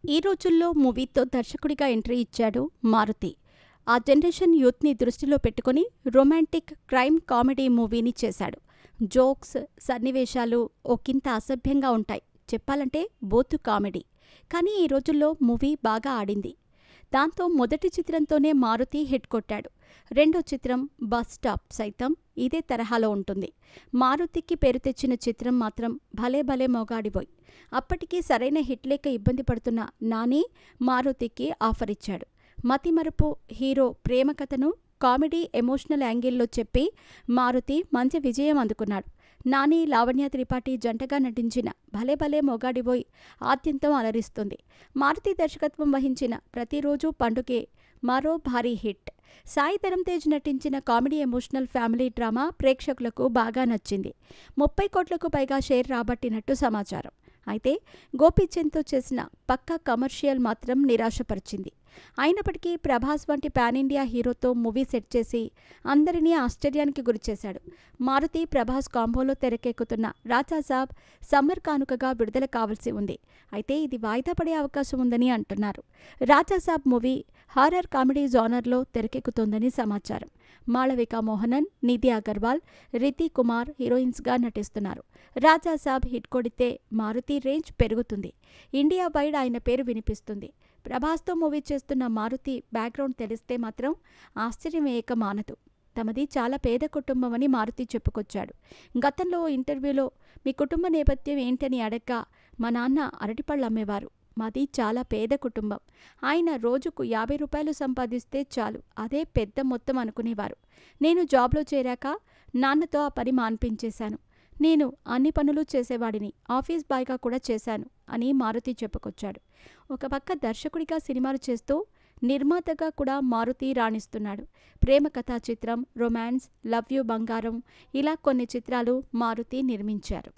ఈ రోజుల్లో మూవీతో దర్శకుడిగా ఎంట్రీ ఇచ్చాడు మారుతి. ఆ జనరేషన్ యూత్‌ని దృష్టిలో పెట్టుకొని రొమాంటిక్ క్రైమ్ కామెడీ మూవీని చేశాడు. జోక్స్, సన్నివేశాలు ఒకింత అసభ్యంగా ఉంటాయి. చెప్పాలంటే బోతు కామెడీ. కానీ ఈ రోజుల్లో మూవీ బాగా ఆడింది. దాంతో మొదటి చిత్రంతోనే మారుతి హిట్ కొట్టాడు. రెండో చిత్రం 'బస్ స్టాప్' సైతం ఇదే తరహాలో ఉంటుంది. మారుతికి పేరు తెచ్చిన చిత్రం మాత్రం 'భలే భలే మొగాడిబోయ్'. అప్పటికి సరైన హిట్ లేక ఇబ్బంది పడుతున్న నాని మారుతికి ఆఫర్ ఇచ్చాడు. మతిమరుపు హీరో ప్రేమ కథను కామెడీ ఎమోషనల్ యాంగిల్లో చెప్పి మారుతి మంచి విజయం అందుకున్నాడు. నాని, లావణ్య త్రిపాఠి జంటగా నటించిన 'భలే భలే మొగాడిబోయ్' ఆద్యంతం అలరిస్తుంది. మారుతి దర్శకత్వం వహించిన 'ప్రతిరోజు పండుగే' మరో భారీ హిట్. సాయి ధరమ్ తేజ్ నటించిన కామెడీ ఎమోషనల్ ఫ్యామిలీ డ్రామా ప్రేక్షకులకు బాగా నచ్చింది. 30 కోట్లకు పైగా షేర్ రాబట్టినట్టు సమాచారం. అయితే గోపీచంద్తో చేసిన పక్కా కమర్షియల్ మాత్రం నిరాశపరిచింది. అయినప్పటికీ ప్రభాస్ వంటి పాన్ ఇండియా హీరోతో మూవీ సెట్ చేసి అందరినీ ఆశ్చర్యానికి గురిచేశాడు. మారుతి, ప్రభాస్ కాంబోలో తెరకెక్కుతున్న రాజాసాబ్ సమ్మర్ కానుకగా విడుదల కావాల్సి ఉంది. అయితే ఇది వాయిదా పడే అవకాశం ఉందని అంటున్నారు. రాజాసాబ్ మూవీ హారర్ కామెడీ జానర్లో తెరకెక్కుతోందని సమాచారం. మాళవిక మోహనన్, నిధి అగర్వాల్, రితి కుమార్ హీరోయిన్స్గా నటిస్తున్నారు. రాజాసాబ్ హిట్ కొడితే మారుతి రేంజ్ పెరుగుతుంది. ఇండియా వైడ్ ఆయన పేరు వినిపిస్తుంది. ప్రభాస్తో మూవీ చేస్తున్న మారుతి బ్యాక్గ్రౌండ్ తెలిస్తే మాత్రం ఆశ్చర్యం వేయక మానదు. తమది చాలా పేద కుటుంబం అని మారుతి చెప్పుకొచ్చాడు. గతంలో ఓ ఇంటర్వ్యూలో మీ కుటుంబ నేపథ్యం ఏంటని అడగ్గా మా నాన్న అరటిపళ్ళు అమ్మేవారు. మాది చాలా పేద కుటుంబం. ఆయన రోజుకు 50 రూపాయలు సంపాదిస్తే చాలు, అదే పెద్ద మొత్తం అనుకునేవారు. నేను జాబ్లో చేరాక నాన్నతో ఆ పని మాన్పించేశాను. నేను అన్ని పనులు చేసేవాడిని, ఆఫీస్ బాయ్గా కూడా చేశాను అని మారుతి చెప్పుకొచ్చాడు. ఒక పక్క దర్శకుడిగా సినిమాలు చేస్తూ నిర్మాతగా కూడా మారుతి రాణిస్తున్నాడు. ప్రేమ కథా చిత్రం, రొమాన్స్, లవ్ యూ బంగారం ఇలా కొన్ని చిత్రాలు మారుతి నిర్మించారు.